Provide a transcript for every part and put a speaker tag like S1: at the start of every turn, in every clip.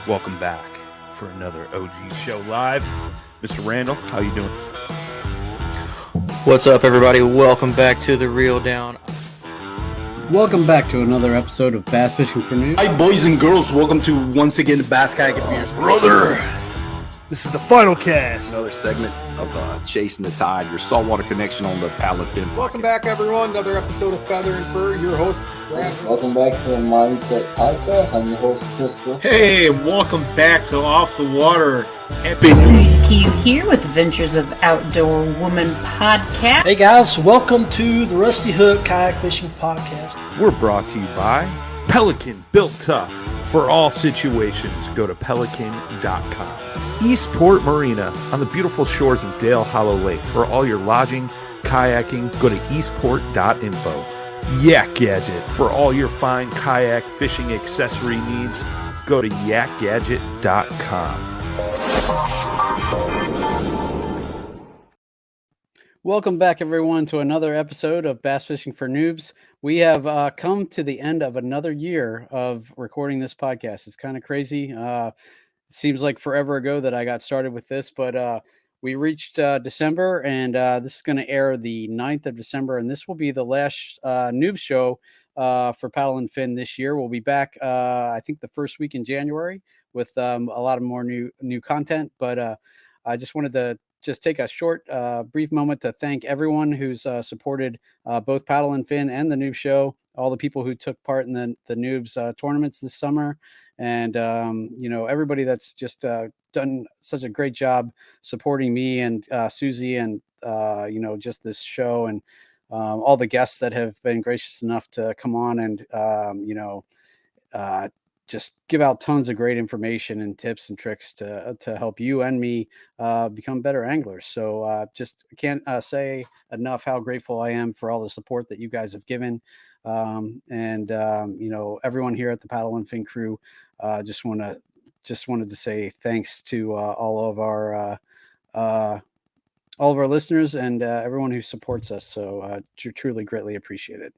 S1: Welcome back for another OG show live. Mr. Randall, how you doing?
S2: What's up, everybody? Welcome back to The Reel Down.
S3: Welcome back to another episode of Bass Fishing for Noobs.
S4: Hi, boys and girls. Welcome to once again the Bass Kayak Fishing.
S1: Brother, this is the final cast.
S4: Another segment of Chasing the Tide, your saltwater connection on the Paddle and Fin.
S5: Welcome back, everyone. Another episode of Feather and Fur. Your host, Brad.
S6: Welcome back to the Mindset Podcast. I'm your host, Crystal.
S7: Hey, welcome back to Off the Water.
S8: Susie Q here with Adventures of Outdoor Woman podcast.
S9: Hey guys, welcome to the Rusty Hook Kayak Fishing Podcast.
S1: We're brought to you by Pelican, built tough for all situations. Go to pelican.com. Eastport Marina on the beautiful shores of Dale Hollow Lake. For all your lodging, kayaking, go to eastport.info. Yak Gadget for all your fine kayak fishing accessory needs. Go to yakgadget.com.
S3: Welcome back, everyone, to another episode of Bass Fishing for Noobs. We have come to the end of another year of recording this podcast. It's kind of crazy. It seems like forever ago that I got started with this, but we reached December, and this is going to air the 9th of December, and this will be the last Noobs show for Paddle and Fin this year. We'll be back, I think, the first week in January with a lot of more new content, but I just wanted to take a short, brief moment to thank everyone who's supported both Paddle and Fin and the Noob Show, all the people who took part in the Noobs tournaments this summer, and everybody that's just done such a great job supporting me and Susie and just this show, and all the guests that have been gracious enough to come on and just give out tons of great information and tips and tricks to help you and me become better anglers. So just can't say enough how grateful I am for all the support that you guys have given. Everyone here at the Paddle and Fin crew, just wanted to say thanks to all of our listeners and everyone who supports us. So truly greatly appreciated.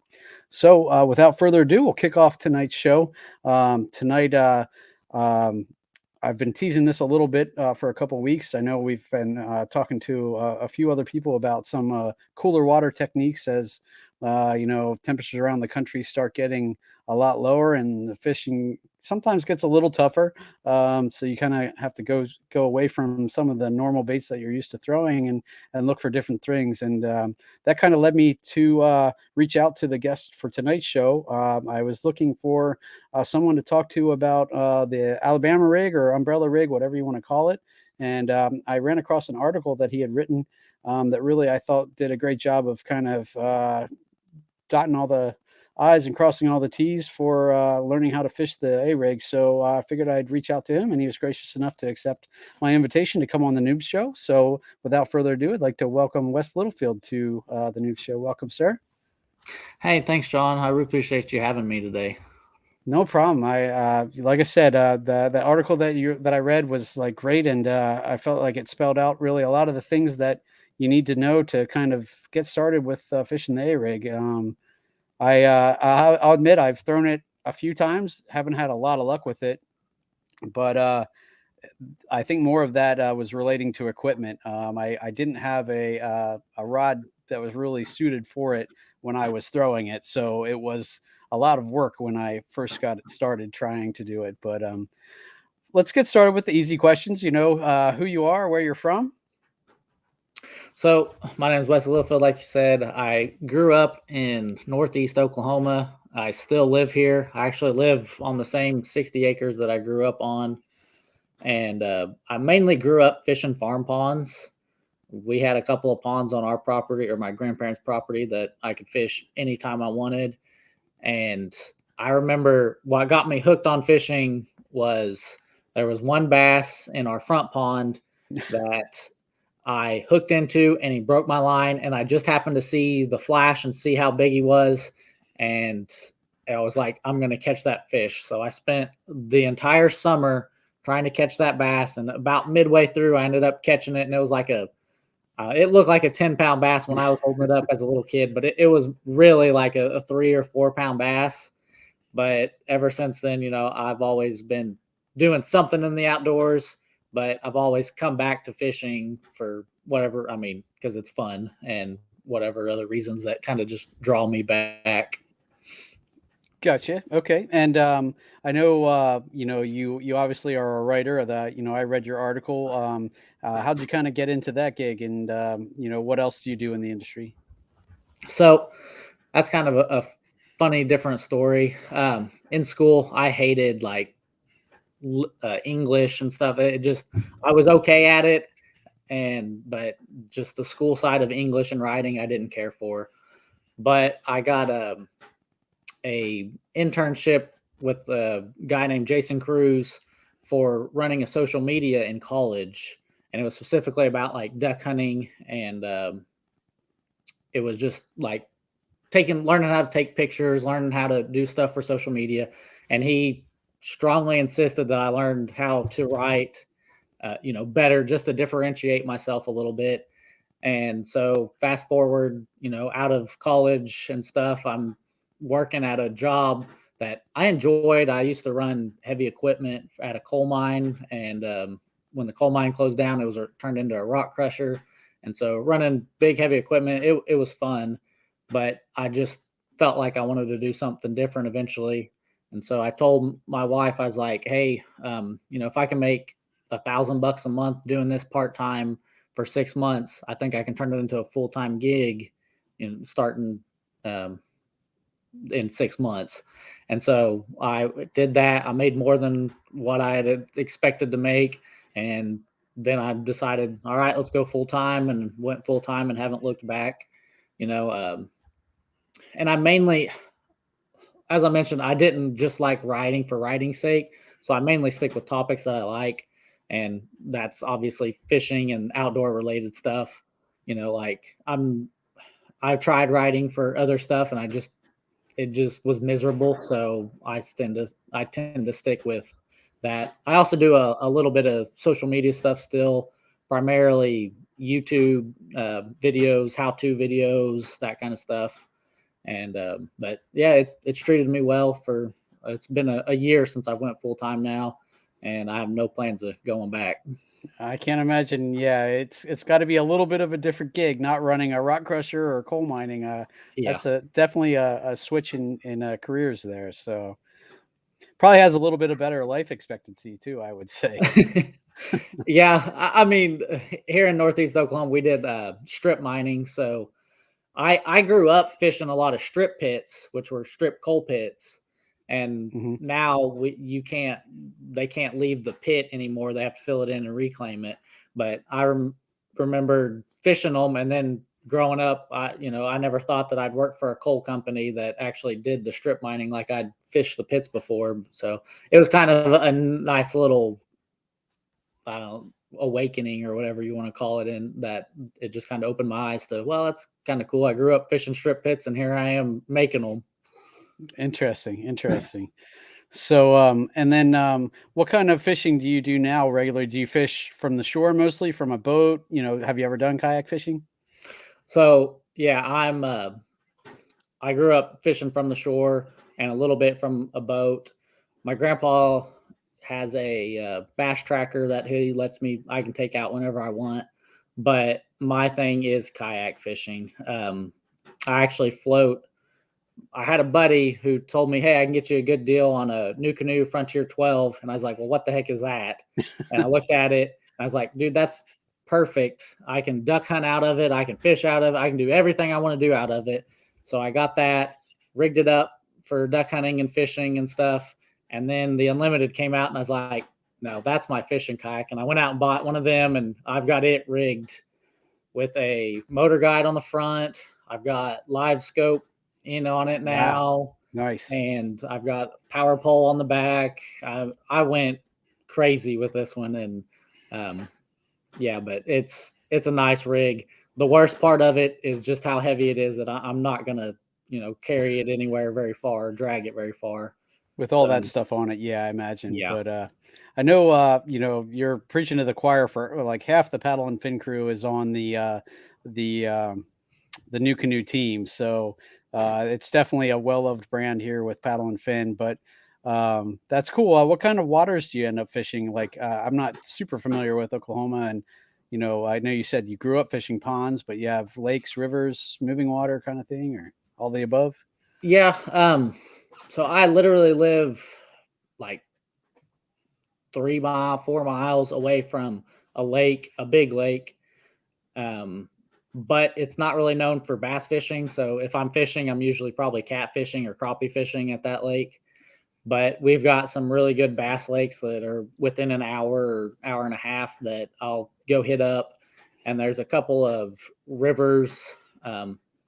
S3: So without further ado, we'll kick off tonight's show. Tonight, I've been teasing this a little bit for a couple of weeks. I know we've been talking to a few other people about some cooler water techniques as temperatures around the country start getting a lot lower and the fishing sometimes gets a little tougher. So you kind of have to go away from some of the normal baits that you're used to throwing and look for different things. And that kind of led me to reach out to the guest for tonight's show. I was looking for someone to talk to about the Alabama rig or umbrella rig, whatever you want to call it. And I ran across an article that he had written that really I thought did a great job of kind of dotting all the I's and crossing all the T's for learning how to fish the A-rig. So I figured I'd reach out to him, and he was gracious enough to accept my invitation to come on the Noobs Show. So without further ado, I'd like to welcome Wes Littlefield to the Noobs Show. Welcome, sir.
S2: Hey, thanks, John. I really appreciate you having me today.
S3: No problem. I like I said, the article that I read was like great, and I felt like it spelled out really a lot of the things that you need to know to kind of get started with fishing the A-rig. I'll admit I've thrown it a few times, haven't had a lot of luck with it, but I think more of that was relating to equipment. I didn't have a rod that was really suited for it when I was throwing it, so it was a lot of work when I first got started trying to do it. But let's get started with the easy questions. Who you are, where you're from.
S2: So my name is Wes Littlefield. Like you said, I grew up in Northeast Oklahoma. I still live here. I actually live on the same 60 acres that I grew up on. And I mainly grew up fishing farm ponds. We had a couple of ponds on our property or my grandparents' property that I could fish anytime I wanted. And I remember what got me hooked on fishing was there was one bass in our front pond that I hooked into, and he broke my line, and I just happened to see the flash and see how big he was. And I was like, I'm going to catch that fish. So I spent the entire summer trying to catch that bass. And about midway through, I ended up catching it. And it was like it looked like a 10-pound bass when I was holding it up as a little kid, but it was really like a 3 or 4 pound bass. But ever since then, I've always been doing something in the outdoors, but I've always come back to fishing for whatever, I mean, because it's fun and whatever other reasons that kind of just draw me back.
S3: Gotcha. Okay. And I know you obviously are a writer. That I read your article. How'd you kind of get into that gig, and what else do you do in the industry?
S2: So that's kind of a funny, different story. In school, I hated like English and stuff. I was okay at it, but just the school side of English and writing, I didn't care for. But I got a internship with a guy named Jason Cruz for running a social media in college, and it was specifically about like duck hunting, and it was just like learning how to take pictures, learning how to do stuff for social media. And he strongly insisted that I learned how to write, better, just to differentiate myself a little bit. And so fast forward, out of college and stuff, I'm working at a job that I enjoyed. I used to run heavy equipment at a coal mine. And when the coal mine closed down, it was turned into a rock crusher. And so running big, heavy equipment, it was fun. But I just felt like I wanted to do something different eventually. And so I told my wife, I was like, hey, if I can make $1,000 a month doing this part-time for 6 months, I think I can turn it into a full-time gig starting in 6 months. And so I did that. I made more than what I had expected to make. And then I decided, all right, let's go full-time, and went full-time and haven't looked back. And I mainly, as I mentioned, I didn't just like writing for writing's sake. So I mainly stick with topics that I like. And that's obviously fishing and outdoor related stuff. I've tried writing for other stuff, and it just was miserable. So I tend to stick with that. I also do a little bit of social media stuff still, primarily YouTube videos, how-to videos, that kind of stuff. And but yeah, it's treated me well. It's been a year since I went full time now, and I have no plans of going back.
S3: I can't imagine. Yeah, it's got to be a little bit of a different gig, not running a rock crusher or coal mining.
S2: Yeah.
S3: That's definitely a switch in careers there. So probably has a little bit of better life expectancy too, I would say.
S2: Yeah, I mean, here in Northeast Oklahoma, we did strip mining. So I grew up fishing a lot of strip pits, which were strip coal pits. And now they can't leave the pit anymore. They have to fill it in and reclaim it. But I remember fishing them, and then growing up, I never thought that I'd work for a coal company that actually did the strip mining like I'd fished the pits before. So it was kind of a nice little, I don't know, awakening or whatever you want to call it, in that it just kind of opened my eyes to, well, that's kind of cool. I grew up fishing strip pits, and here I am making them.
S3: Interesting. So, and then, what kind of fishing do you do now regularly? Do you fish from the shore, mostly from a boat? Have you ever done kayak fishing?
S2: So yeah, I grew up fishing from the shore and a little bit from a boat. My grandpa has a bass tracker that I can take out whenever I want. But my thing is kayak fishing. I actually float. I had a buddy who told me, hey, I can get you a good deal on a Nucanoe Frontier 12. And I was like, well, what the heck is that? And I looked at it. And I was like, dude, that's perfect. I can duck hunt out of it. I can fish out of it. I can do everything I want to do out of it. So I got that, rigged it up for duck hunting and fishing and stuff. And then the Unlimited came out, and I was like, no, that's my fishing kayak. And I went out and bought one of them, and I've got it rigged with a motor guide on the front. I've got live scope on it now.
S3: Wow. Nice.
S2: And I've got power pole on the back. I went crazy with this one, and yeah, but it's a nice rig. The worst part of it is just how heavy it is, that I'm not gonna carry it anywhere very far, drag it very far
S3: with all that stuff on it. Yeah, I imagine.
S2: Yeah.
S3: But I know you're preaching to the choir for like half the paddle and fin crew is on the Nucanoe team. So it's definitely a well-loved brand here with paddle and fin. But That's cool. What kind of waters do you end up fishing? Like, I'm not super familiar with Oklahoma, and I know you said you grew up fishing ponds, but you have lakes, rivers, moving water kind of thing, or all the above.
S2: Yeah. So I literally live like 4 miles away from a lake, a big lake. But it's not really known for bass fishing. So if I'm fishing, I'm usually probably catfishing or crappie fishing at that lake. But we've got some really good bass lakes that are within an hour or hour and a half that I'll go hit up. And there's a couple of rivers.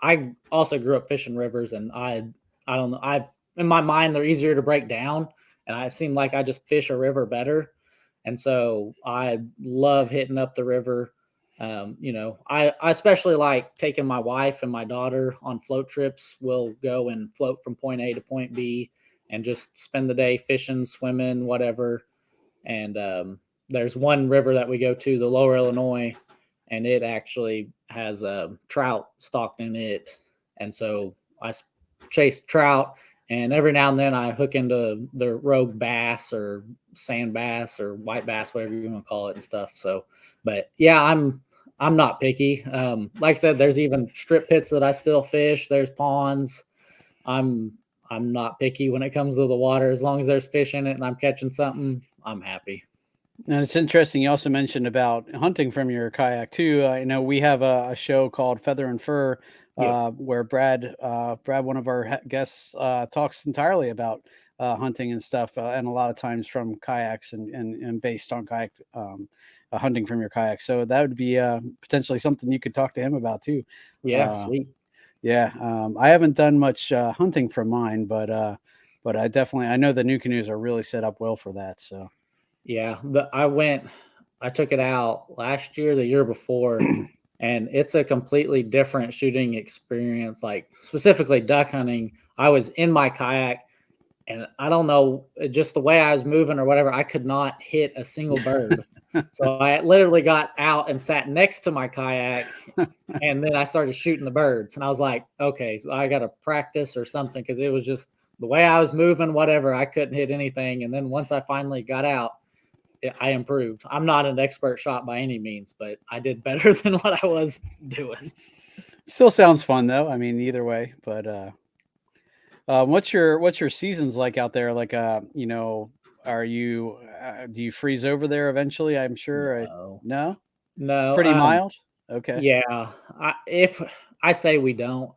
S2: I also grew up fishing rivers, and I don't know. In my mind, they're easier to break down, and I seem like I just fish a river better. And so I love hitting up the river. I especially like taking my wife and my daughter on float trips. We'll go and float from point A to point B and just spend the day fishing, swimming, whatever. And there's one river that we go to, the Lower Illinois, and it actually has trout stocked in it. And so I chase trout, and every now and then I hook into the rogue bass or sand bass or white bass, whatever you want to call it, and stuff. So, but yeah, I'm not picky. Like I said, there's even strip pits that I still fish. There's ponds. I'm not picky when it comes to the water. As long as there's fish in it and I'm catching something, I'm happy.
S3: And it's interesting. You also mentioned about hunting from your kayak too. I know we have a show called Feather and Fur, where Brad, one of our guests, talks entirely about hunting and stuff, and a lot of times from kayaks and based on kayak hunting from your kayak. So that would be potentially something you could talk to him about too.
S2: Yeah, sweet.
S3: Yeah, I haven't done much hunting from mine, but I know the Nucanoes are really set up well for that. So.
S2: Yeah, I took it out last year, the year before, and it's a completely different shooting experience. Like specifically duck hunting, I was in my kayak, and I don't know, just the way I was moving or whatever, I could not hit a single bird. So I literally got out and sat next to my kayak, and then I started shooting the birds. And I was like, okay, so I got to practice or something, because it was just the way I was moving, whatever, I couldn't hit anything. And then once I finally got out, I improved. I'm not an expert shot by any means, but I did better than what I was doing.
S3: Still sounds fun though. I mean, either way. But what's your seasons like out there? Like, are you do you freeze over there eventually? I'm sure.
S2: No.
S3: Pretty mild. Okay.
S2: Yeah. If I say we don't,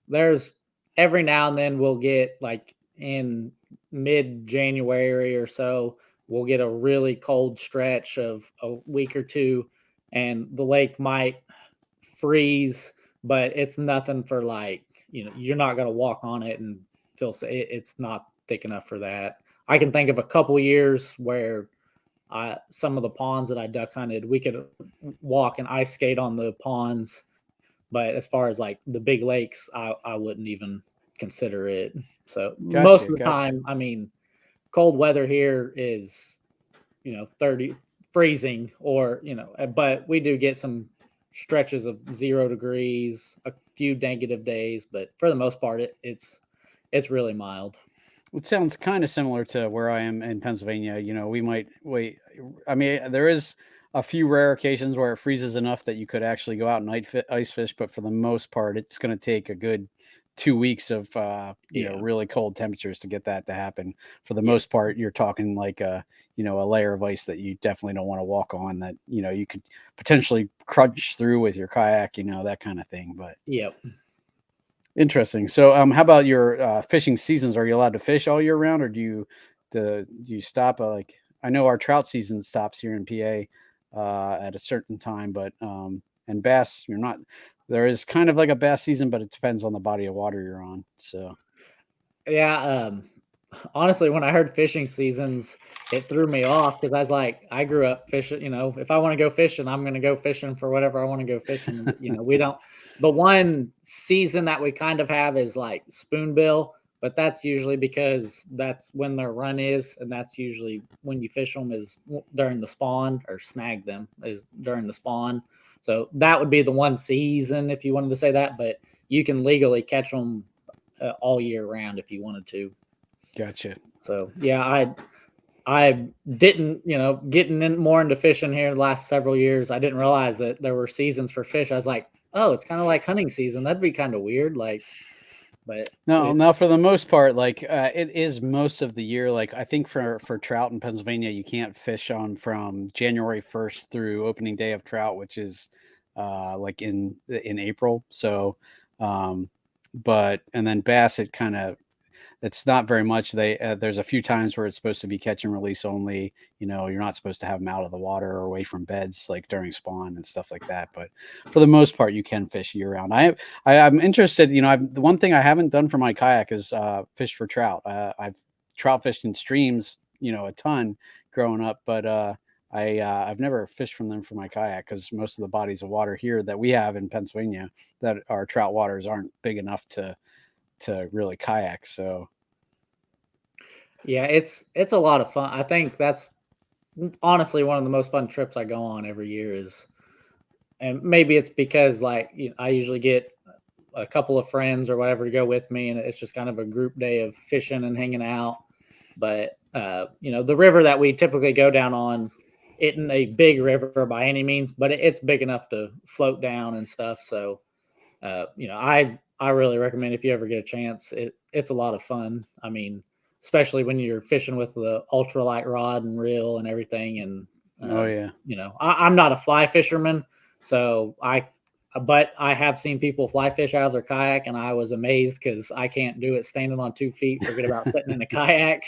S2: there's every now and then we'll get like in mid-January or so, we'll get a really cold stretch of a week or two, and the lake might freeze, but it's nothing for like, you're not going to walk on it and feel it's not thick enough for that. I can think of a couple years where some of the ponds that I duck hunted, we could walk and ice skate on the ponds, but as far as like the big lakes, I wouldn't even consider it. So most of the time, I mean, cold weather here is, 30 freezing or, but we do get some stretches of 0 degrees, a few negative days, but for the most part, it's really mild.
S3: It sounds kind of similar to where I am in Pennsylvania. We might wait. I mean, there is a few rare occasions where it freezes enough that you could actually go out and ice fish, but for the most part, it's going to take a good 2 weeks of really cold temperatures to get that to happen. For the most part, you're talking like a layer of ice that you definitely don't want to walk on, that you could potentially crunch through with your kayak, that kind of thing. But interesting. So how about your fishing seasons? Are you allowed to fish all year round, or do you stop like, I know our trout season stops here in PA at a certain time, but and bass, you're not. There is kind of like a bass season, but it depends on the body of water you're on. So,
S2: yeah. Honestly, when I heard fishing seasons, it threw me off, because I was like, I grew up fishing. If I want to go fishing, I'm going to go fishing for whatever I want to go fishing. We don't. The one season that we kind of have is like spoonbill, but that's usually because that's when their run is, and that's usually when you fish them is during the spawn, or snag them is during the spawn. So that would be the one season, if you wanted to say that, but you can legally catch them all year round if you wanted to.
S3: Gotcha.
S2: So yeah, I didn't, getting in more into fishing here the last several years. I didn't realize that there were seasons for fish. I was like, oh, it's kind of like hunting season. That'd be kind of weird. But
S3: No, for the most part, it is most of the year. Like I think for trout in Pennsylvania, you can't fish on from January 1st through opening day of trout, which is like in April. So, but and then bass, it's not very much. There's a few times where it's supposed to be catch and release only. You're not supposed to have them out of the water or away from beds like during spawn and stuff like that. But for the most part, you can fish year round. I'm interested. The one thing I haven't done for my kayak is fish for trout. I've trout fished in streams, a ton growing up, but I've never fished from them for my kayak because most of the bodies of water here that we have in Pennsylvania that are trout waters aren't big enough to really kayak. So
S2: yeah, it's a lot of fun. I think that's honestly one of the most fun trips I go on every year and maybe it's because I usually get a couple of friends or whatever to go with me, and it's just kind of a group day of fishing and hanging out. But the river that we typically go down on isn't a big river by any means, but it's big enough to float down and stuff. So I really recommend if you ever get a chance. It's a lot of fun. I mean, especially when you're fishing with the ultralight rod and reel and everything. And
S3: oh yeah,
S2: I'm not a fly fisherman, but I have seen people fly fish out of their kayak, and I was amazed because I can't do it standing on 2 feet. Forget about sitting in a kayak.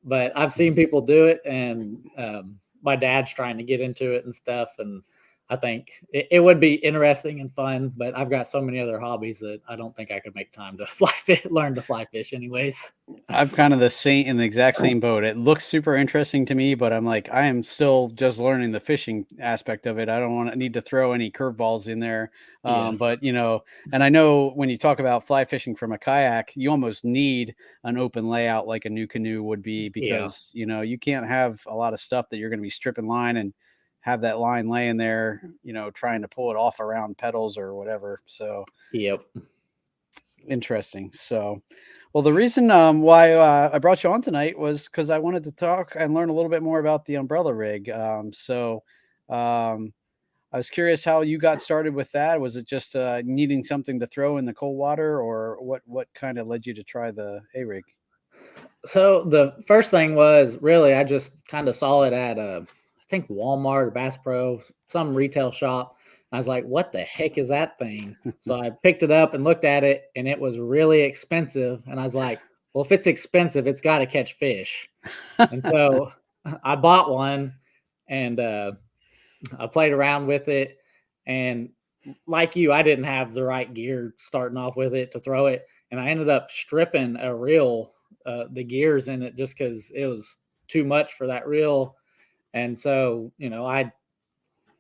S2: But I've seen people do it, and my dad's trying to get into it and stuff. And I think it would be interesting and fun, but I've got so many other hobbies that I don't think I could make time to learn to fly fish anyways.
S3: I'm kind of in the exact same boat. It looks super interesting to me, but I'm like, I am still just learning the fishing aspect of it. I don't need to throw any curveballs in there.
S2: Yes.
S3: But and I know when you talk about fly fishing from a kayak, you almost need an open layout like a Nucanoe would be, because, you can't have a lot of stuff that you're going to be stripping line and have that line laying there, trying to pull it off around pedals or whatever. So,
S2: yep.
S3: Interesting. So, well, the reason why I brought you on tonight was because I wanted to talk and learn a little bit more about the umbrella rig. I was curious how you got started with that. Was it just needing something to throw in the cold water, or what kind of led you to try the A-rig?
S2: So the first thing was really I just kind of saw it at I think Walmart or Bass Pro, some retail shop. I was like, what the heck is that thing? So I picked it up and looked at it, and it was really expensive. And I was like, well, if it's expensive, it's got to catch fish. And so I bought one, and I played around with it. And like you, I didn't have the right gear starting off with it to throw it. And I ended up stripping a reel, the gears in it, just because it was too much for that reel. And so, I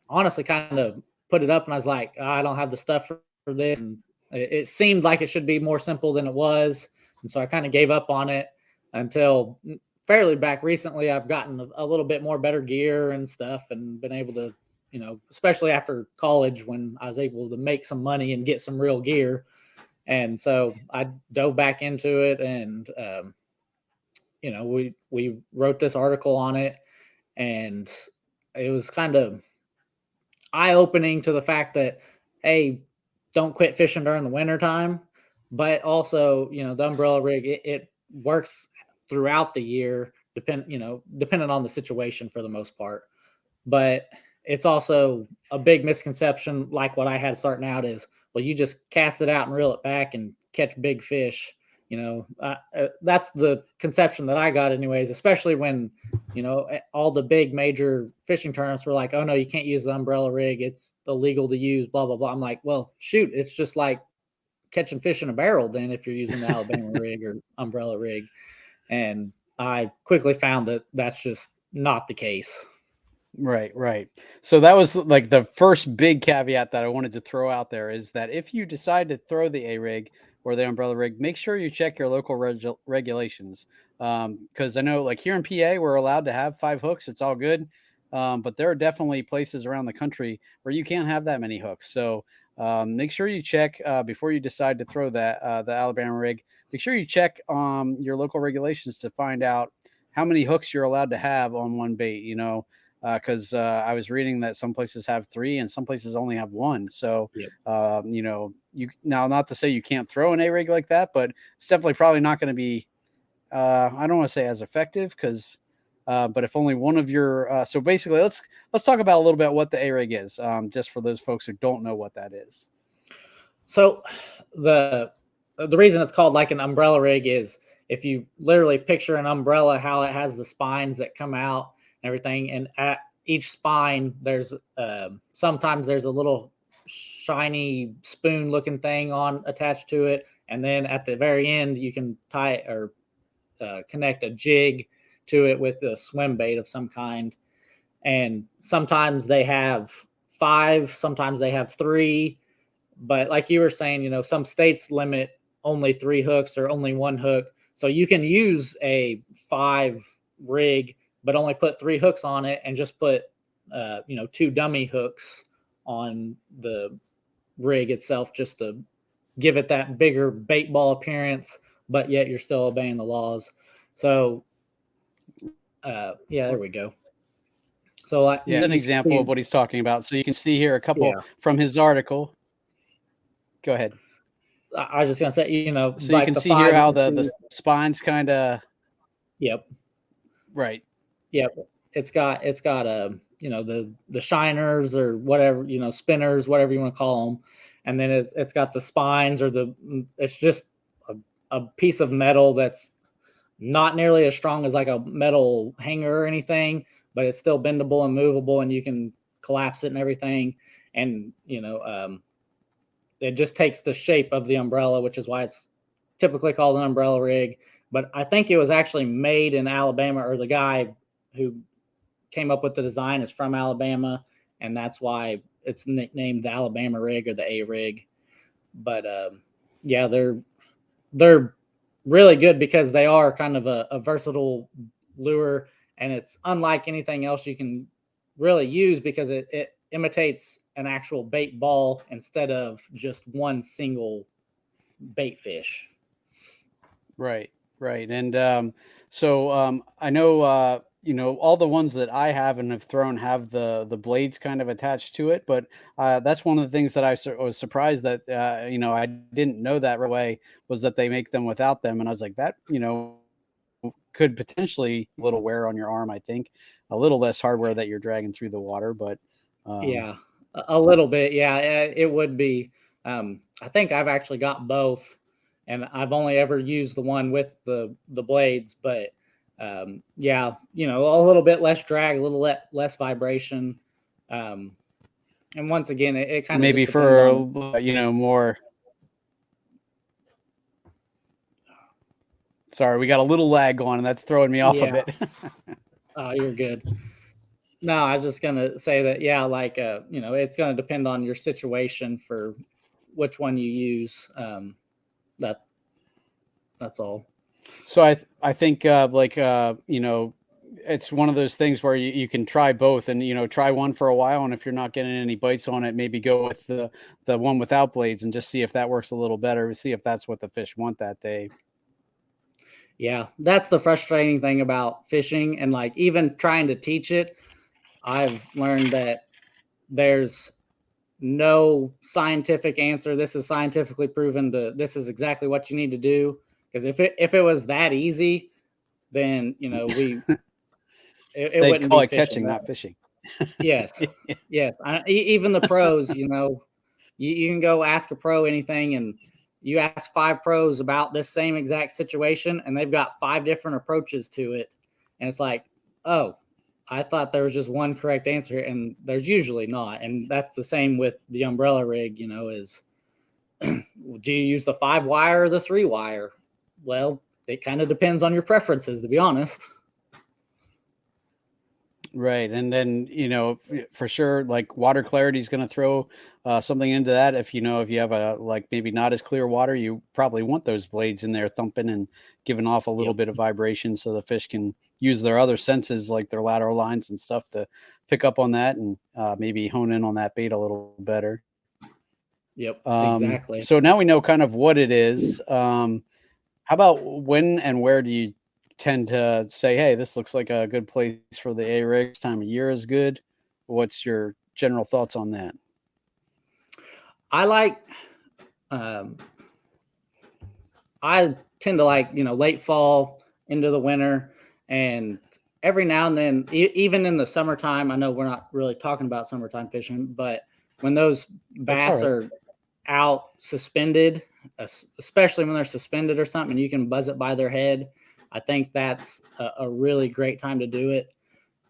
S2: honestly kind of put it up, and I was like, I don't have the stuff for this. And it seemed like it should be more simple than it was. And so I kind of gave up on it until fairly back recently. I've gotten a little bit more better gear and stuff, and been able to, especially after college when I was able to make some money and get some real gear. And so I dove back into it, and, we wrote this article on it, and it was kind of eye-opening to the fact that, hey, don't quit fishing during the wintertime, but also, the umbrella rig, it works throughout the year, depending on the situation for the most part. But it's also a big misconception, like what I had starting out is, well, you just cast it out and reel it back and catch big fish. That's the conception that I got anyways, especially when, all the big major fishing tournaments were like, oh no, you can't use the umbrella rig. It's illegal to use, blah, blah, blah. I'm like, well, shoot, it's just like catching fish in a barrel then if you're using the Alabama rig or umbrella rig. And I quickly found that that's just not the case.
S3: Right. So that was like the first big caveat that I wanted to throw out there, is that if you decide to throw the A-rig or the umbrella rig, make sure you check your local regulations. Because I know, like here in PA, we're allowed to have 5 hooks. It's all good. But there are definitely places around the country where you can't have that many hooks. So make sure you check before you decide to throw that the Alabama rig. Make sure you check your local regulations to find out how many hooks you're allowed to have on one bait. Because I was reading that some places have 3 and some places only have 1. So, you now, not to say you can't throw an A rig like that, but it's definitely probably not going to be. I don't want to say as effective because. But if only one of your so basically let's talk about a little bit what the A rig is, just for those folks who don't know what that is.
S2: So the reason it's called like an umbrella rig is if you literally picture an umbrella, how it has the spines that come out and everything, and at each spine there's sometimes there's a little shiny spoon looking thing on attached to it, and then at the very end you can tie or connect a jig to it with a swim bait of some kind. And sometimes they have 5, sometimes they have 3, but like you were saying, some states limit only 3 hooks or only 1 hook, so you can use a 5 rig but only put 3 hooks on it and just put 2 dummy hooks on the rig itself just to give it that bigger bait ball appearance, but yet you're still obeying the laws. So there we go. So
S3: an example of what he's talking about. So you can see here a couple from his article. Go ahead.
S2: I was just gonna say,
S3: so like you can see here how the spines kind of.
S2: Yep.
S3: Right.
S2: Yep. It's got the shiners or whatever, spinners, whatever you want to call them, and then it's got the spines or it's just a piece of metal that's not nearly as strong as like a metal hanger or anything, but it's still bendable and movable, and you can collapse it and everything. And, it just takes the shape of the umbrella, which is why it's typically called an umbrella rig. But I think it was actually made in Alabama, or the guy who came up with the design is from Alabama, and that's why it's nicknamed the Alabama rig or the A rig. But they're really good because they are kind of a versatile lure, and it's unlike anything else you can really use because it imitates an actual bait ball instead of just one single bait fish.
S3: Right. And so I know all the ones that I have and have thrown have the blades kind of attached to it, but that's one of the things that I was surprised that I didn't know that right away, was that they make them without them. And I was like, that could potentially a little wear on your arm. I think a little less hardware that you're dragging through the water, but
S2: a little bit. Yeah, it would be. I think I've actually got both, and I've only ever used the one with the blades, but a little bit less drag, a little less vibration. And once again, it kind of
S3: maybe for more. Sorry, we got a little lag going, and that's throwing me off a bit.
S2: Oh, you're good. No, I was just gonna say that. Yeah, like it's gonna depend on your situation for which one you use. That's all.
S3: So I think it's one of those things where you can try both, and try one for a while, and if you're not getting any bites on it, maybe go with the one without blades and just see if that works a little better, see if that's what the fish want that day.
S2: Yeah, that's the frustrating thing about fishing, and like even trying to teach it, I've learned that there's no scientific answer. This is scientifically proven this is exactly what you need to do. Because if it was that easy, then it wouldn't
S3: call
S2: be
S3: it
S2: fishing,
S3: catching,
S2: right?
S3: not fishing.
S2: Yes, yes. Even the pros, you can go ask a pro anything, and you ask 5 pros about this same exact situation, and they've got 5 different approaches to it, and it's like, oh, I thought there was just one correct answer, and there's usually not. And that's the same with the umbrella rig. Is do you use the 5-wire or the 3-wire? Well, it kind of depends on your preferences, to be honest.
S3: Right. And then, for sure, like water clarity is going to throw something into that. If you have a, like maybe not as clear water, you probably want those blades in there thumping and giving off a little bit of vibration so the fish can use their other senses, like their lateral lines and stuff, to pick up on that and maybe hone in on that bait a little better.
S2: Yep, exactly.
S3: So now we know kind of what it is. How about when and where do you tend to say, hey, this looks like a good place for the A-rig? This time of year is good. What's your general thoughts on that?
S2: I like, I tend to like, late fall into the winter, and every now and then, even in the summertime, I know we're not really talking about summertime fishing, but when those bass are out suspended, especially when they're suspended or something, you can buzz it by their head. I think that's a really great time to do it.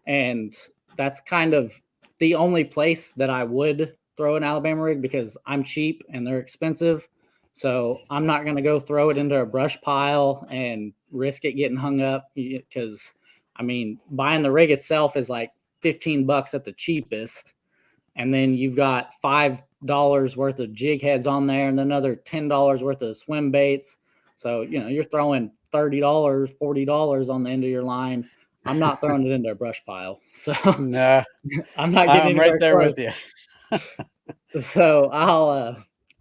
S2: And that's kind of the only place that I would throw an Alabama rig, because I'm cheap and they're expensive. So I'm not going to go throw it into a brush pile and risk it getting hung up, because I mean, buying the rig itself is like $15 at the cheapest. And then you've got $5 worth of jig heads on there and another $10 worth of swim baits. So, you're throwing $30, $40 on the end of your line. I'm not throwing it into a brush pile. So
S3: No,
S2: I'm not getting
S3: right there
S2: close.
S3: with you.
S2: So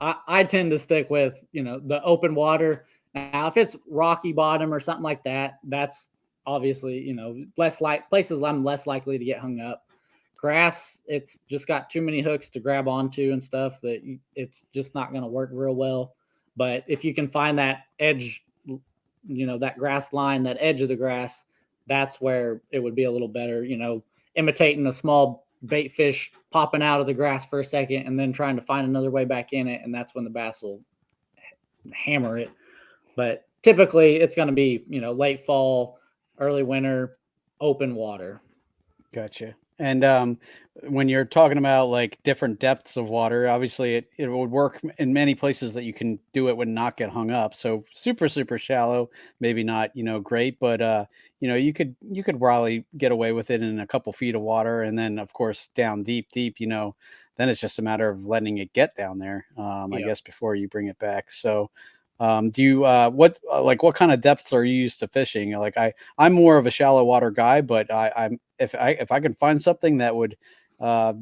S2: I tend to stick with, the open water. Now, if it's rocky bottom or something like that, that's obviously, places I'm less likely to get hung up. Grass, it's just got too many hooks to grab onto and stuff that it's just not going to work real well. But if you can find that edge, that grass line, that edge of the grass, that's where it would be a little better, imitating a small bait fish popping out of the grass for a second and then trying to find another way back in it. And that's when the bass will hammer it. But typically it's going to be, late fall, early winter, open water.
S3: Gotcha. And when you're talking about like different depths of water, obviously it would work in many places that you can do it would not get hung up. So super, super shallow, maybe not, great, but you could probably get away with it in a couple feet of water. And then of course down deep, then it's just a matter of letting it get down there, I guess, before you bring it back. So do you what kind of depths are you used to fishing? Like I'm more of a shallow water guy, but if I can find something that would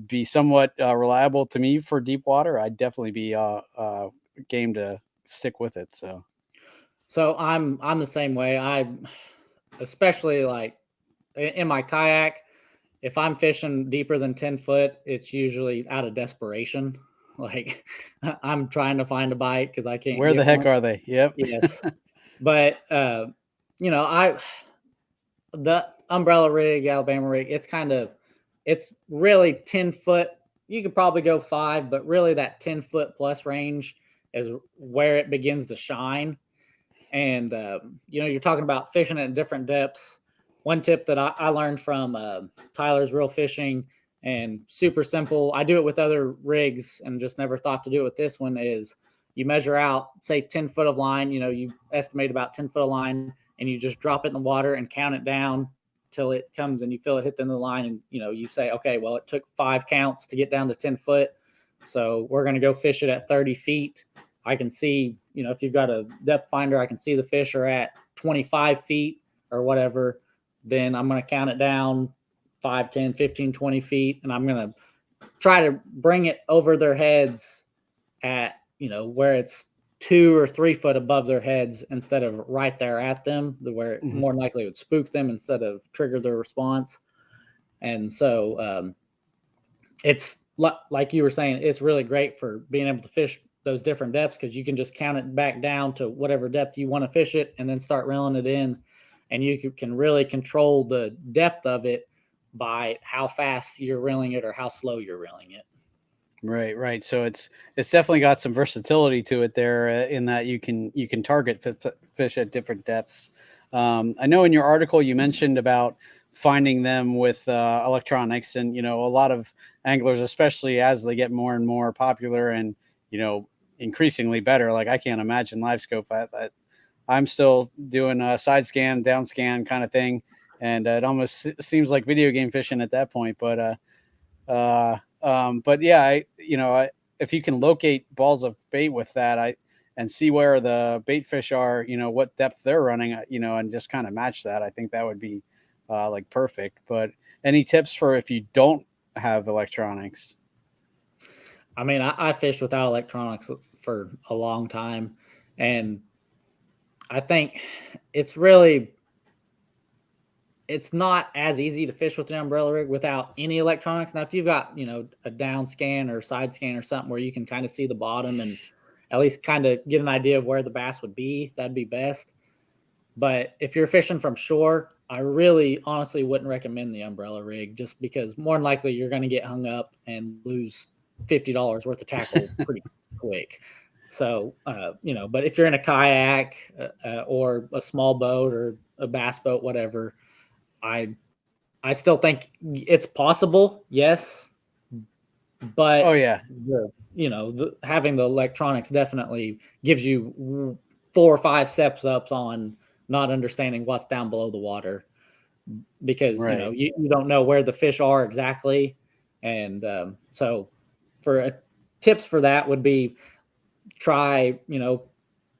S3: be somewhat reliable to me for deep water, I'd definitely be game to stick with it.
S2: So I'm the same way. I especially like in my kayak, if I'm fishing deeper than 10 foot, it's usually out of desperation. Like I'm trying to find a bite because I can't.
S3: Where the heck are they? Yep.
S2: Yes. But the umbrella rig, Alabama rig, it's really 10 foot. You could probably go 5, but really that 10 foot plus range is where it begins to shine. And, you're talking about fishing at different depths. One tip that I learned from Tyler's Real Fishing, and super simple, I do it with other rigs and just never thought to do it with this one, is you measure out, say 10 foot of line, you estimate about 10 foot of line, and you just drop it in the water and count it down till it comes and you feel it hit the end of the line. And, you say, okay, well, it took 5 counts to get down to 10 foot. So we're going to go fish it at 30 feet. I can see, if you've got a depth finder, I can see the fish are at 25 feet or whatever. Then I'm going to count it down 5, 10, 15, 20 feet. And I'm going to try to bring it over their heads at, where it's 2 or 3 foot above their heads instead of right there at them, where it more likely would spook them instead of trigger their response. And so it's like you were saying, it's really great for being able to fish those different depths, because you can just count it back down to whatever depth you want to fish it and then start reeling it in. And you can really control the depth of it by how fast you're reeling it or how slow you're reeling it.
S3: Right. So it's definitely got some versatility to it there, in that you can target fish at different depths. I know in your article you mentioned about finding them with electronics, and a lot of anglers, especially as they get more and more popular and increasingly better. Like I can't imagine live scope. I'm still doing a side scan, down scan kind of thing, and it almost seems like video game fishing at that point. But yeah, if you can locate balls of bait with that, and see where the bait fish are, what depth they're running, and just kind of match that, I think that would be like perfect. But any tips for if you don't have electronics?
S2: I mean, I fished without electronics for a long time, and I think it's not as easy to fish with an umbrella rig without any electronics. Now, if you've got, a down scan or side scan or something where you can kind of see the bottom and at least kind of get an idea of where the bass would be, that'd be best. But if you're fishing from shore, I really honestly wouldn't recommend the umbrella rig, just because more than likely you're going to get hung up and lose $50 worth of tackle pretty quick. So, but if you're in a kayak or a small boat or a bass boat, whatever, I still think it's possible, yes, but having the electronics definitely gives you 4 or 5 steps up on not understanding what's down below the water, because you don't know where the fish are exactly, and so tips for that would be try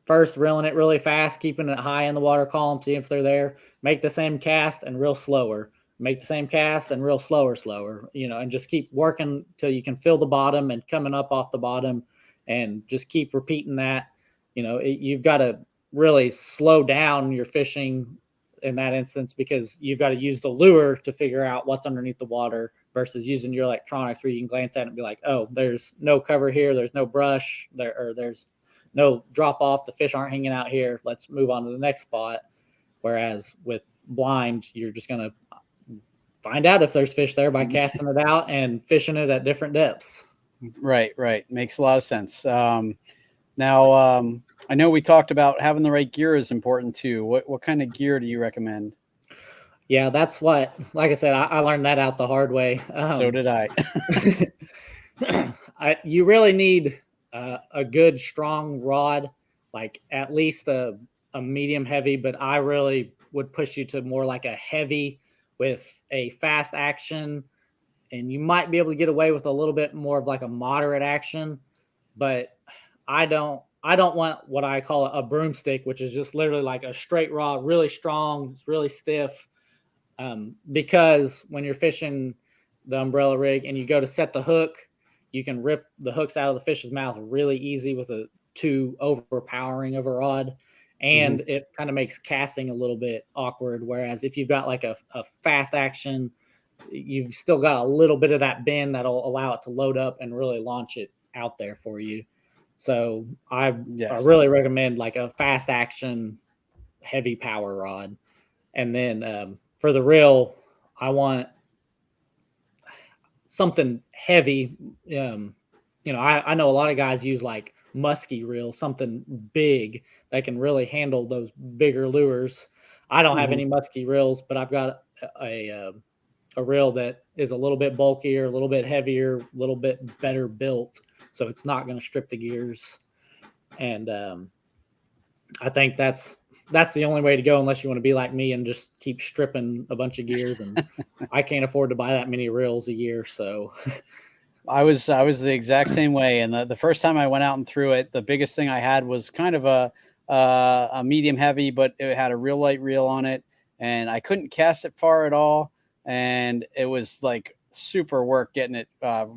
S2: first reeling it really fast, keeping it high in the water column, see if they're there. Make the same cast and reel slower. Make the same cast and reel slower, and just keep working till you can feel the bottom and coming up off the bottom, and just keep repeating that. You've got to really slow down your fishing in that instance, because you've got to use the lure to figure out what's underneath the water versus using your electronics where you can glance at it and be like, oh, there's no cover here. There's no brush there, or there's no drop off. The fish aren't hanging out here. Let's move on to the next spot. Whereas with blind, you're just going to find out if there's fish there by casting it out and fishing it at different depths.
S3: Right. Makes a lot of sense. Now, I know we talked about having the right gear is important too. What kind of gear do you recommend?
S2: Yeah, that's what, like I said, I learned that out the hard way.
S3: So did I.
S2: You really need a good, strong rod, like at least a medium heavy, but I really would push you to more like a heavy with a fast action, and you might be able to get away with a little bit more of like a moderate action, but I don't want what I call a broomstick, which is just literally like a straight rod, really strong, it's really stiff. Because when you're fishing the umbrella rig and you go to set the hook, you can rip the hooks out of the fish's mouth really easy with a too overpowering of a rod. And it kind of makes casting a little bit awkward. Whereas if you've got like a fast action, you've still got a little bit of that bend that'll allow it to load up and really launch it out there for you. So I really recommend like a fast action, heavy power rod. And then for the reel, I want something heavy. I know a lot of guys use like musky reels, something big that can really handle those bigger lures. I don't have any musky reels, but I've got a reel that is a little bit bulkier, a little bit heavier, a little bit better built, so it's not going to strip the gears. And I think that's the only way to go, unless you want to be like me and just keep stripping a bunch of gears. And I can't afford to buy that many reels a year. So
S3: I was the exact same way. And the first time I went out and threw it, the biggest thing I had was kind of a medium heavy, but it had a real light reel on it, and I couldn't cast it far at all. And it was like super work getting it,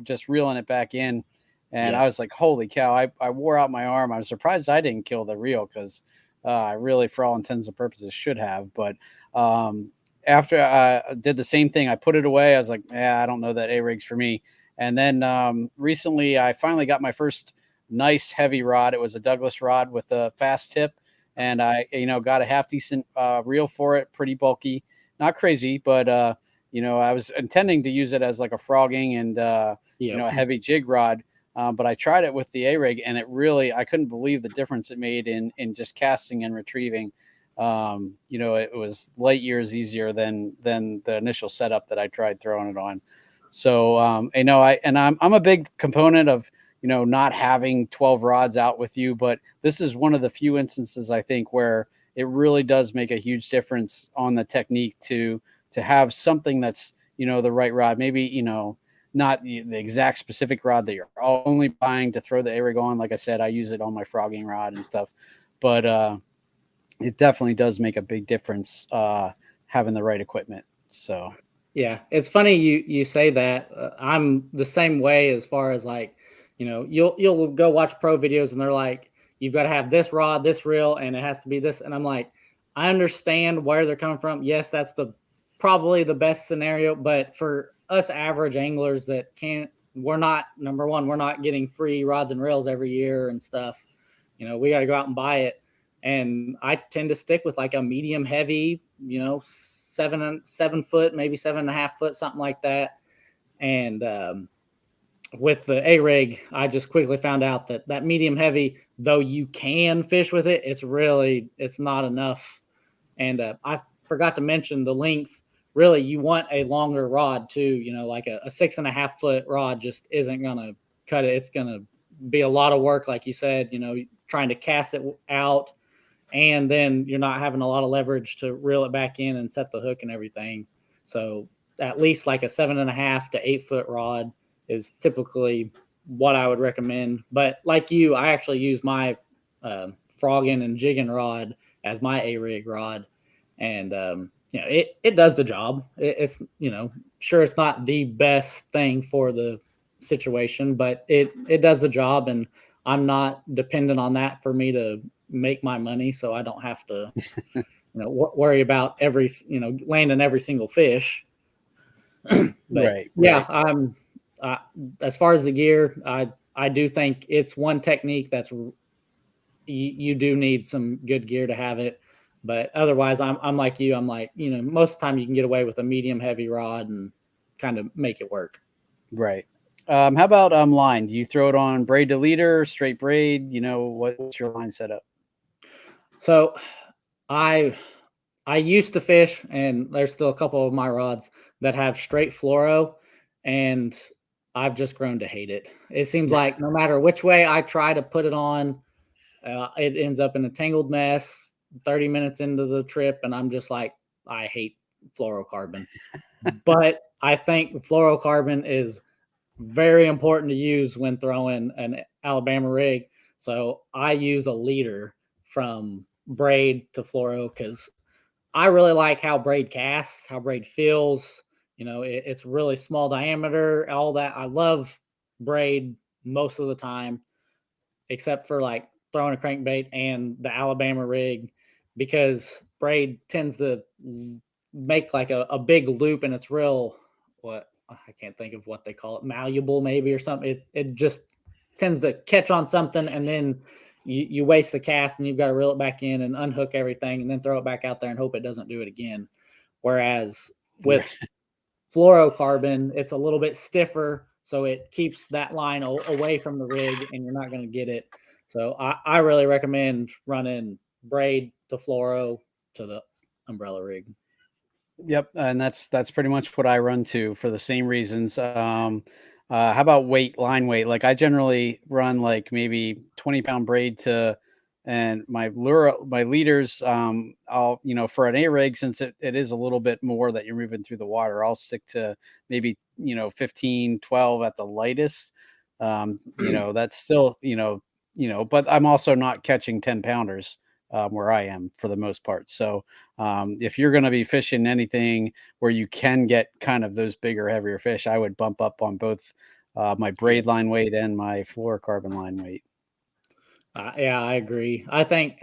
S3: just reeling it back in. And I was like, holy cow, I wore out my arm. I was surprised I didn't kill the reel, because I really, for all intents and purposes, should have. But after I did the same thing, I put it away. I was like, I don't know that A-rig's for me. And then recently I finally got my first nice heavy rod. It was a Douglas rod with a fast tip. And I, got a half decent reel for it, pretty bulky, not crazy, but I was intending to use it as like a frogging and, a heavy jig rod. But I tried it with the A-rig, and I couldn't believe the difference it made in just casting and retrieving. It was light years easier than the initial setup that I tried throwing it on. So, I'm a big component of, not having 12 rods out with you, but this is one of the few instances I think where it really does make a huge difference on the technique to have something that's, the right rod, maybe, not the exact specific rod that you're only buying to throw the A-rig on. Like I said, I use it on my frogging rod and stuff, but it definitely does make a big difference having the right equipment. So
S2: yeah, it's funny you say that. I'm the same way as far as like you'll go watch pro videos and they're like, you've got to have this rod, this reel, and it has to be this. And I'm like, I understand where they're coming from. Yes, that's probably the best scenario, but for us average anglers that we're not getting free rods and reels every year and stuff. We got to go out and buy it. And I tend to stick with like a medium heavy, 7 foot, maybe 7.5 foot, something like that. And with the A-rig, I just quickly found out that medium heavy, though you can fish with it, it's not enough. And I forgot to mention the length. Really, you want a longer rod too. Like a 6.5 foot rod just isn't going to cut it. It's going to be a lot of work, like you said, trying to cast it out. And then you're not having a lot of leverage to reel it back in and set the hook and everything. So at least like a 7.5 to 8 foot rod is typically what I would recommend. But like you, I actually use my frogging and jigging rod as my A-rig rod. And, it does the job. It's, sure, it's not the best thing for the situation, but it does the job. And I'm not dependent on that for me to make my money, so I don't have to worry about landing every single fish. But I'm as far as the gear, I do think it's one technique that's you do need some good gear to have it, but otherwise I'm like you. I'm like, most of the time you can get away with a medium heavy rod and kind of make it work.
S3: Right. How about line? Do you throw it on braid to leader, straight braid? What's your line setup?
S2: So I used to fish, and there's still a couple of my rods that have straight fluoro, and I've just grown to hate it. It seems like no matter which way I try to put it on, it ends up in a tangled mess 30 minutes into the trip, and I'm just like, I hate fluorocarbon. But I think the fluorocarbon is very important to use when throwing an Alabama rig. So I use a leader from braid to fluoro because I really like how braid casts, how braid feels. It's really small diameter, all that. I love braid most of the time, except for like throwing a crankbait and the Alabama rig, because braid tends to make like a big loop, and it's real, I can't think of what they call it, malleable maybe or something. It just tends to catch on something, and then you waste the cast, and you've got to reel it back in and unhook everything and then throw it back out there and hope it doesn't do it again. Whereas with fluorocarbon, it's a little bit stiffer, so it keeps that line away from the rig, and you're not going to get it. So I really recommend running braid to fluoro to the umbrella rig.
S3: Yep, and that's pretty much what I run to for the same reasons. How about line weight? Like I generally run like maybe 20-pound braid and my leaders. I'll for an A rig, since it is a little bit more that you're moving through the water, I'll stick to maybe 15, 12 at the lightest. That's still but I'm also not catching 10-pounders. Where I am for the most part. So if you're going to be fishing anything where you can get kind of those bigger, heavier fish, I would bump up on both my braid line weight and my fluorocarbon line weight.
S2: Yeah, I agree. I think,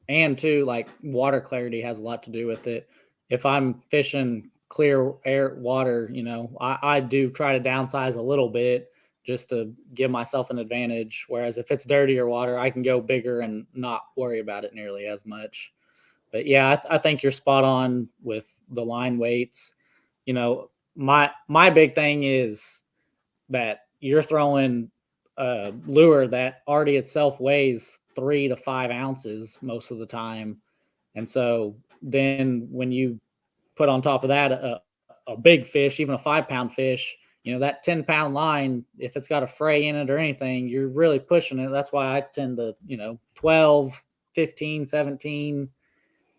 S2: and too, like water clarity has a lot to do with it. If I'm fishing clear air water, I do try to downsize a little bit just to give myself an advantage. Whereas if it's dirtier water, I can go bigger and not worry about it nearly as much. But yeah, I think you're spot on with the line weights. My big thing is that you're throwing a lure that already itself weighs 3 to 5 ounces most of the time. And so then when you put on top of that a big fish, even a 5-pound fish, that 10-pound line, if it's got a fray in it or anything, you're really pushing it. That's why I tend to, 12, 15, 17.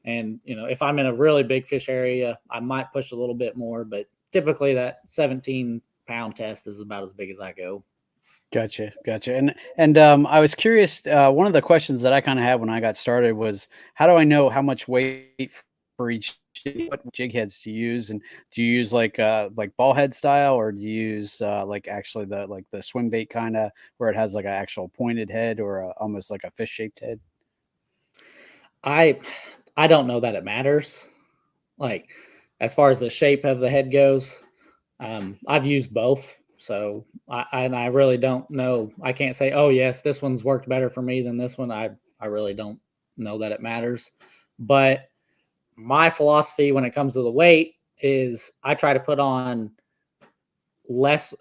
S2: And, if I'm in a really big fish area, I might push a little bit more, but typically that 17-pound test is about as big as I go.
S3: Gotcha. And I was curious. One of the questions that I kind of had when I got started was, how do I know how much weight for each what jig heads do you use, and do you use like ball head style, or do you use like actually the swim bait kind of where it has like an actual pointed head or almost like a fish shaped head?
S2: I don't know that it matters. Like as far as the shape of the head goes, I've used both, so I really don't know. I can't say, oh yes, this one's worked better for me than this one. I really don't know that it matters. But my philosophy when it comes to the weight is I try to put on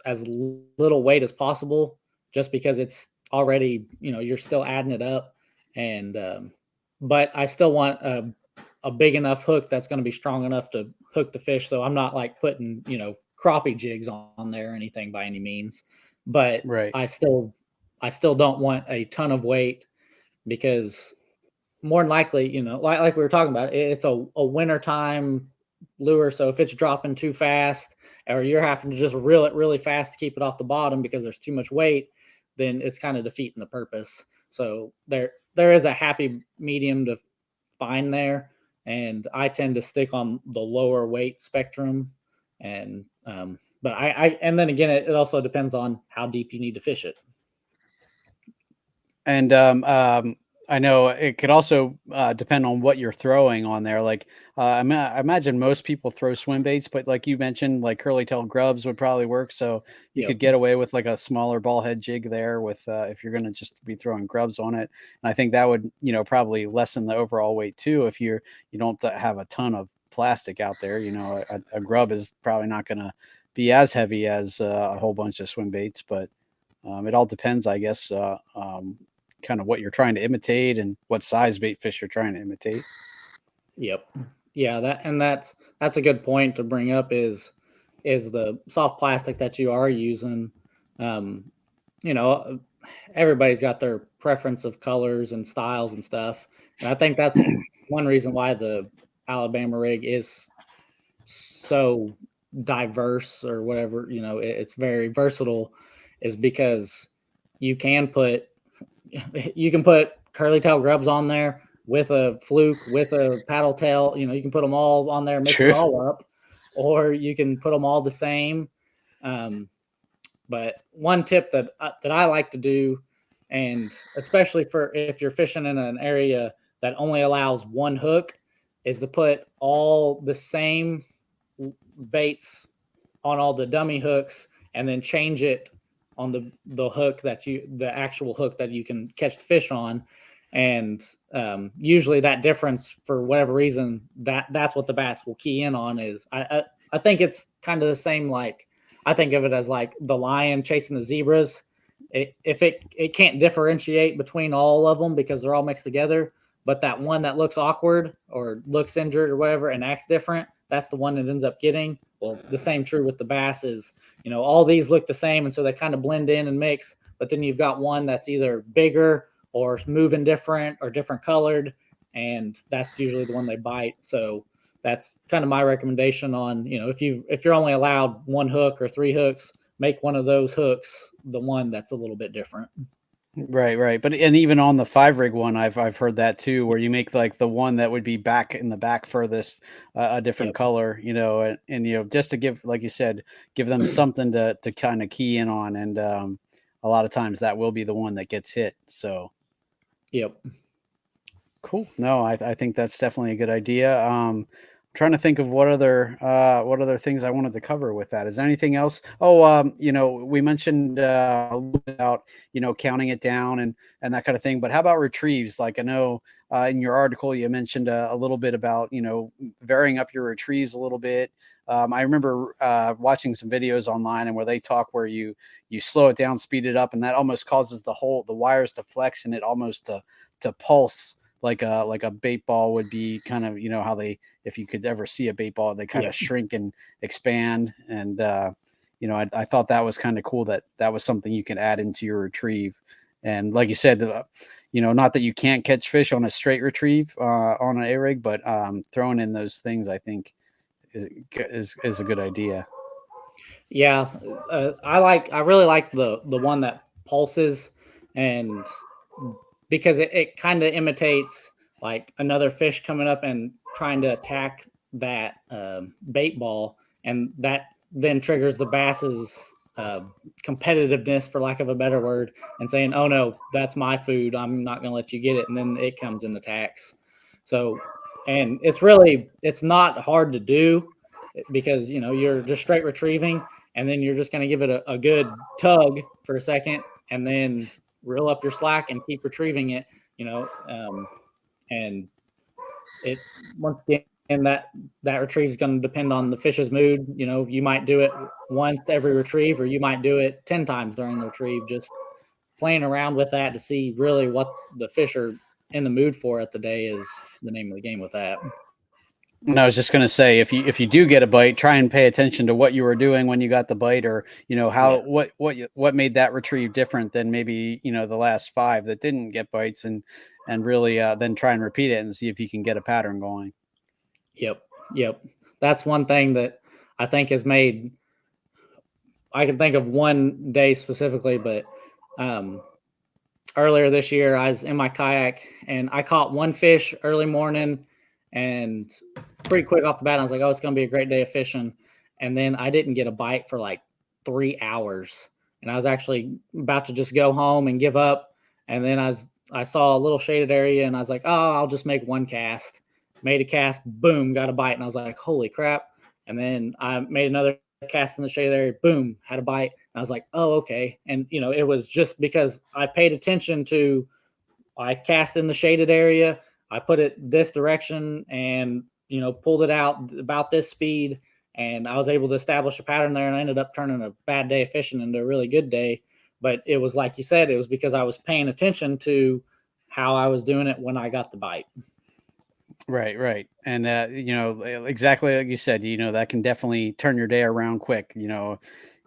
S2: as little weight as possible, just because it's already, you're still adding it up, and but I still want a big enough hook that's going to be strong enough to hook the fish. So I'm not like putting, crappie jigs on there or anything by any means, but
S3: Right.
S2: I still don't want a ton of weight, because more than likely, like we were talking about, it's a wintertime lure. So if it's dropping too fast, or you're having to just reel it really fast to keep it off the bottom because there's too much weight, then it's kind of defeating the purpose. So there is a happy medium to find there, and I tend to stick on the lower weight spectrum. And but and then again, it also depends on how deep you need to fish it.
S3: And I know it could also depend on what you're throwing on there. Like I imagine most people throw swim baits, but like you mentioned, like curly tail grubs would probably work. So you
S2: Yep.
S3: could get away with like a smaller ball head jig there with if you're going to just be throwing grubs on it. And I think that would probably lessen the overall weight too if you don't have a ton of plastic out there. A grub is probably not going to be as heavy as a whole bunch of swim baits, but it all depends, I guess. Kind of what you're trying to imitate and what size bait fish you're trying to imitate.
S2: Yep. Yeah, that's a good point to bring up is the soft plastic that you are using. Everybody's got their preference of colors and styles and stuff. And I think that's one reason why the Alabama rig is so diverse, or whatever, it's very versatile, is because you can put curly tail grubs on there with a fluke, with a paddle tail. You can put them all on there, mix it all up, or you can put them all the same. But one tip that I like to do, and especially for if you're fishing in an area that only allows one hook, is to put all the same baits on all the dummy hooks, and then change it on the hook the actual hook that you can catch the fish on. And usually that difference, for whatever reason, that's what the bass will key in on. Is I think it's kind of the same, like I think of it as like the lion chasing the zebras. It can't differentiate between all of them because they're all mixed together, but that one that looks awkward or looks injured or whatever and acts different, that's the one that ends up getting. Well, the same true with the bass is, all these look the same, and so they kind of blend in and mix, but then you've got one that's either bigger or moving different or different colored, and that's usually the one they bite. So that's kind of my recommendation on, if you're only allowed one hook or three hooks, make one of those hooks the one that's a little bit different.
S3: Right. But and even on the 5 rig one, I've heard that too, where you make like the one that would be back in the back furthest a different color, and just to give, like you said, give them something to kind of key in on, and a lot of times that will be the one that gets hit. So,
S2: yep,
S3: cool. No, I think that's definitely a good idea. Trying to think of what other things I wanted to cover with that. Is there anything else? We mentioned a little bit about counting it down and that kind of thing, but how about retrieves? Like I know in your article you mentioned a little bit about varying up your retrieves a little bit. I remember watching some videos online and where they talk where you slow it down, speed it up, and that almost causes the wires to flex and it almost to pulse like a bait ball would be, kind of, how they, if you could ever see a bait ball, they kind of shrink and expand. And, I thought that was kind of cool that was something you can add into your retrieve. And like you said, not that you can't catch fish on a straight retrieve on an A-rig, but throwing in those things, I think is a good idea.
S2: Yeah. I really like the one that pulses, and because it kind of imitates like another fish coming up and trying to attack that bait ball, and that then triggers the bass's competitiveness, for lack of a better word, and saying, oh no, that's my food, I'm not going to let you get it. And then it comes and attacks. So, and it's not hard to do, because you're just straight retrieving, and then you're just going to give it a good tug for a second, and then reel up your slack and keep retrieving it, and it, once again, that retrieve is going to depend on the fish's mood. You might do it once every retrieve, or you might do it 10 times during the retrieve, just playing around with that to see really what the fish are in the mood for at the day is the name of the game with that.
S3: And I was just going to say, if you do get a bite, try and pay attention to what you were doing when you got the bite, or what made that retrieve different than maybe the last 5 that didn't get bites, and really then try and repeat it and see if you can get a pattern going.
S2: Yep. That's one thing that I think has made. I can think of one day specifically, but earlier this year I was in my kayak and I caught one fish early morning. And pretty quick off the bat, I was like, oh, it's going to be a great day of fishing. And then I didn't get a bite for like 3 hours. And I was actually about to just go home and give up. And then I saw a little shaded area, and I was like, oh, I'll just make one cast. Made a cast, boom, got a bite. And I was like, holy crap. And then I made another cast in the shaded area, boom, had a bite. And I was like, oh, okay. And, it was just because I paid attention to, I cast in the shaded area, I put it this direction, and pulled it out about this speed, and I was able to establish a pattern there, and I ended up turning a bad day of fishing into a really good day. But it was like you said, it was because I was paying attention to how I was doing it when I got the bite.
S3: Right. And exactly like you said, that can definitely turn your day around quick.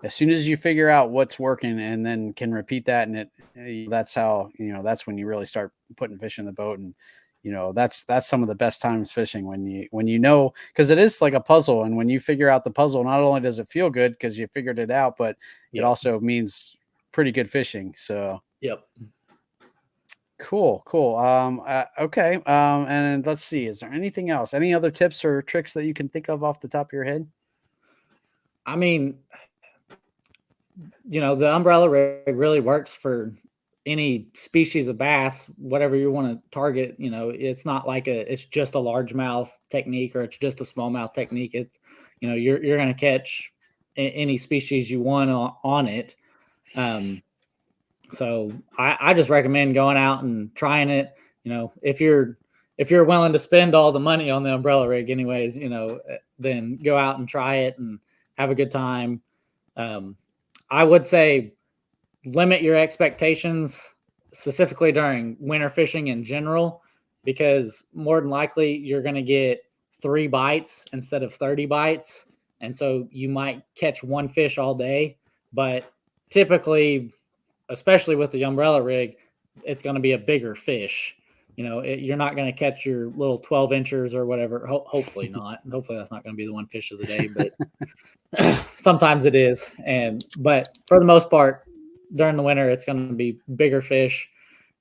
S3: As soon as you figure out what's working and then can repeat that, and that's how that's when you really start putting fish in the boat. And that's some of the best times fishing, when you because it is like a puzzle, and when you figure out the puzzle, not only does it feel good because you figured it out, but it also means pretty good fishing. So cool. Okay. And let's see, is there anything else, any other tips or tricks that you can think of off the top of your head?
S2: I mean, the umbrella rig really works for any species of bass, whatever you want to target. It's not like it's just a largemouth technique, or it's just a smallmouth technique. It's, you're going to catch any species you want on it. So I just recommend going out and trying it. If you're willing to spend all the money on the umbrella rig anyways, then go out and try it and have a good time. I would say limit your expectations, specifically during winter fishing in general, because more than likely you're going to get 3 bites instead of 30 bites. And so you might catch one fish all day, but typically, especially with the umbrella rig, it's going to be a bigger fish. You're not going to catch your little 12 inchers or whatever. Hopefully not. Hopefully that's not going to be the one fish of the day, but sometimes it is. But for the most part, during the winter, it's going to be bigger fish.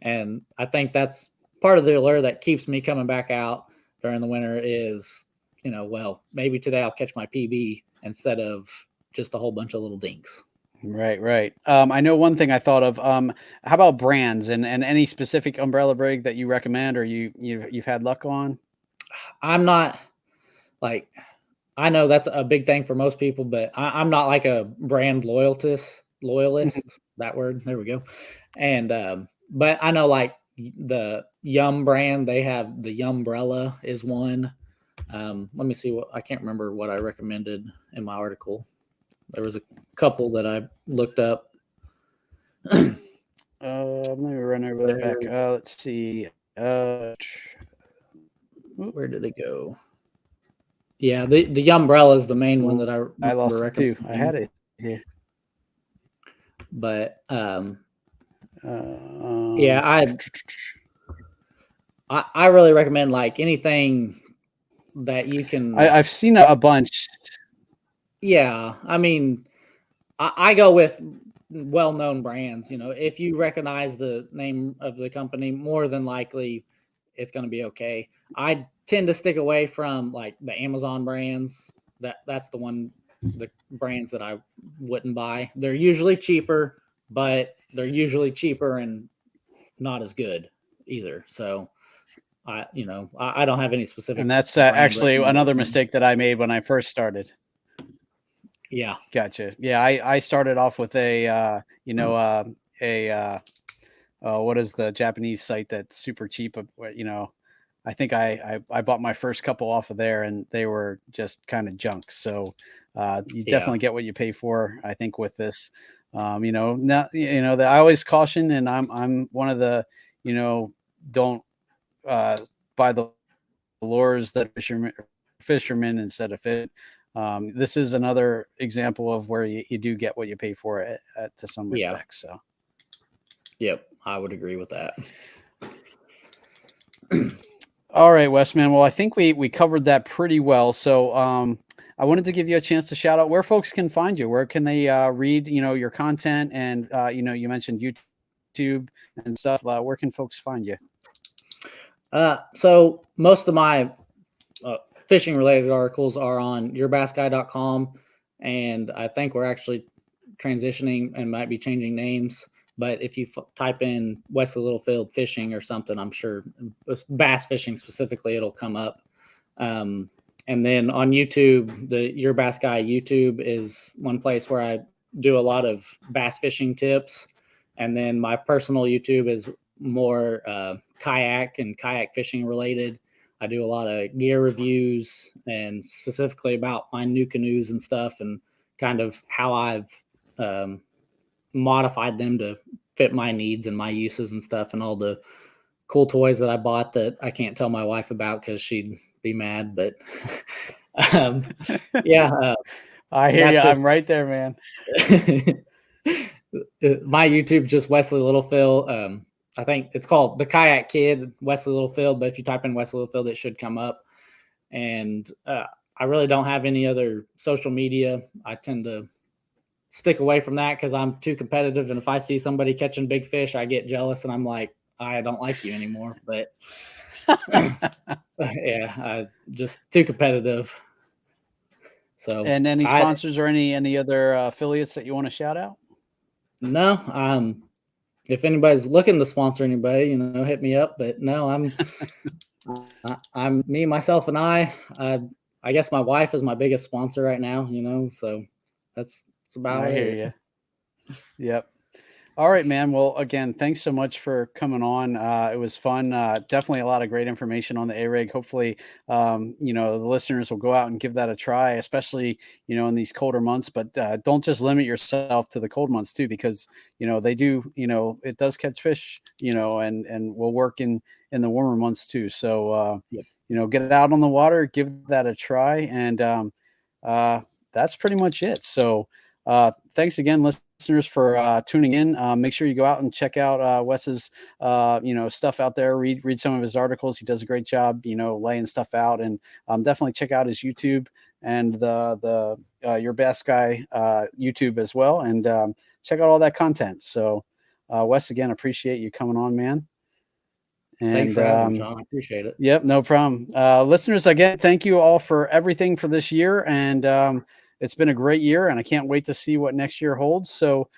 S2: And I think that's part of the allure that keeps me coming back out during the winter is, well, maybe today I'll catch my PB instead of just a whole bunch of little dinks.
S3: Right. I know one thing I thought of, how about brands and any specific umbrella rig that you recommend, or you've had luck on?
S2: I'm not like, I know that's a big thing for most people, but I'm not like a brand loyalist, that word. There we go. And, but I know like the Yum brand, they have the Yumbrella is one. Let me see I can't remember what I recommended in my article. There was a couple that I looked up.
S3: Let me run over that back. Let's see. Where
S2: did it go? Yeah, the Yumbrella is the main one that
S3: I lost it too. I had it here.
S2: But yeah, I really recommend like anything that you can.
S3: I've seen a bunch.
S2: Yeah, I mean, I go with well-known brands. If you recognize the name of the company, more than likely it's going to be okay. I tend to stick away from like the Amazon brands. That's the brands that I wouldn't buy. They're usually cheaper, but they're usually cheaper and not as good either. So I don't have any specific.
S3: And that's actually another mistake that I made when I first started.
S2: Yeah.
S3: Gotcha. Yeah. I started off with what is the Japanese site that's super cheap? I think I bought my first couple off of there and they were just kind of junk. So you definitely get what you pay for, I think, with this. That I always caution, and I'm one of the, don't buy the lures that fishermen instead of fit. This is another example of where you do get what you pay for it to some respect. So,
S2: yep, I would agree with that.
S3: All right, Wes, man. Well, I think we covered that pretty well. So, I wanted to give you a chance to shout out where folks can find you. Where can they read, your content? And, you mentioned YouTube and stuff. Where can folks find you?
S2: So most of my fishing related articles are on yourbassguy.com. And I think we're actually transitioning and might be changing names. But if you type in Wes Littlefield fishing or something, I'm sure bass fishing specifically, it'll come up. And then on YouTube, the Your Bass Guy YouTube is one place where I do a lot of bass fishing tips. And then my personal YouTube is more kayak and kayak fishing related. I do a lot of gear reviews and specifically about my Nucanoes and stuff and kind of how I've modified them to fit my needs and my uses and stuff, and all the cool toys that I bought that I can't tell my wife about because she'd be mad. But I hear
S3: you. I'm right there, man.
S2: My YouTube just Wesley Littlefield. I think it's called The Kayak Kid, Wesley Littlefield. But if you type in Wesley Littlefield, it should come up. And I really don't have any other social media. I tend to stick away from that because I'm too competitive. And if I see somebody catching big fish, I get jealous and I'm like, I don't like you anymore. But I just too competitive. So,
S3: and any sponsors or any other affiliates that you want to shout out?
S2: No. If anybody's looking to sponsor anybody, hit me up. But no, I'm me, myself, and I guess my wife is my biggest sponsor right now. So that's about it.
S3: I hear you. Yep. All right, man. Well, again, thanks so much for coming on. It was fun. Definitely a lot of great information on the A-Rig. Hopefully, the listeners will go out and give that a try, especially, in these colder months. But don't just limit yourself to the cold months too, because, they do, it does catch fish, and will work in the warmer months too. So, get it out on the water, give that a try. And that's pretty much it. So thanks again, listeners, for tuning in. Make sure you go out and check out Wes's stuff out there. Read some of his articles. He does a great job, laying stuff out. And definitely check out his YouTube and the Your Bass Guy YouTube as well. And check out all that content. So Wes, again, appreciate you coming on, man. And,
S2: thanks for having me, John. I appreciate it.
S3: Yep, no problem. Listeners, again, thank you all for everything for this year. And it's been a great year, and I can't wait to see what next year holds. So,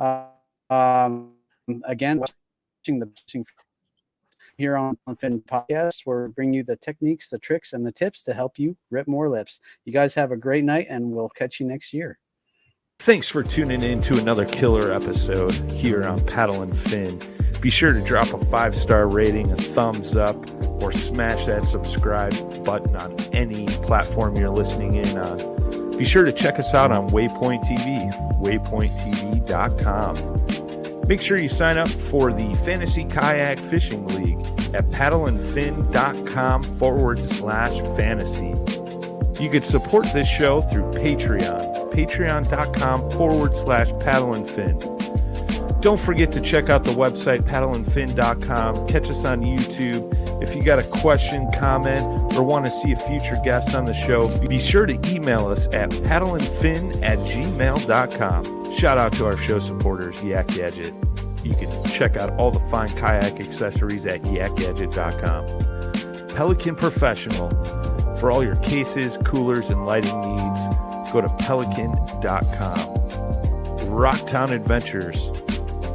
S3: again, watching the fishing here on Finn Podcast, where we bring you the techniques, the tricks, and the tips to help you rip more lips. You guys have a great night, and we'll catch you next year.
S1: Thanks for tuning in to another killer episode here on Paddle and Fin. Be sure to drop a 5-star rating, a thumbs up, or smash that subscribe button on any platform you're listening in on. Be sure to check us out on Waypoint TV, waypointtv.com. Make sure you sign up for the Fantasy Kayak Fishing League at paddleandfin.com/fantasy. You could support this show through Patreon, patreon.com/paddleandfin. Don't forget to check out the website, paddleandfin.com. Catch us on YouTube. If you got a question, comment, or want to see a future guest on the show, be sure to email us at paddleandfin@gmail.com. Shout out to our show supporters, Yak Gadget. You can check out all the fine kayak accessories at yakgadget.com. Pelican Professional. For all your cases, coolers, and lighting needs, go to pelican.com. Rocktown Adventures,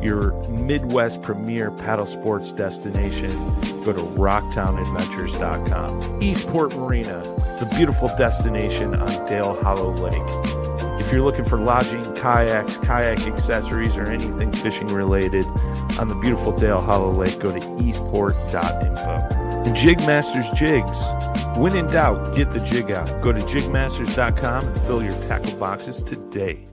S1: your Midwest premier paddle sports destination. Go to rocktownadventures.com. Eastport Marina, the beautiful destination on Dale Hollow Lake. If you're looking for lodging, kayaks, kayak accessories, or anything fishing related on the beautiful Dale Hollow Lake, go to eastport.info. And Jig Masters Jigs. When in doubt, get the jig out. Go to jigmasters.com and fill your tackle boxes today.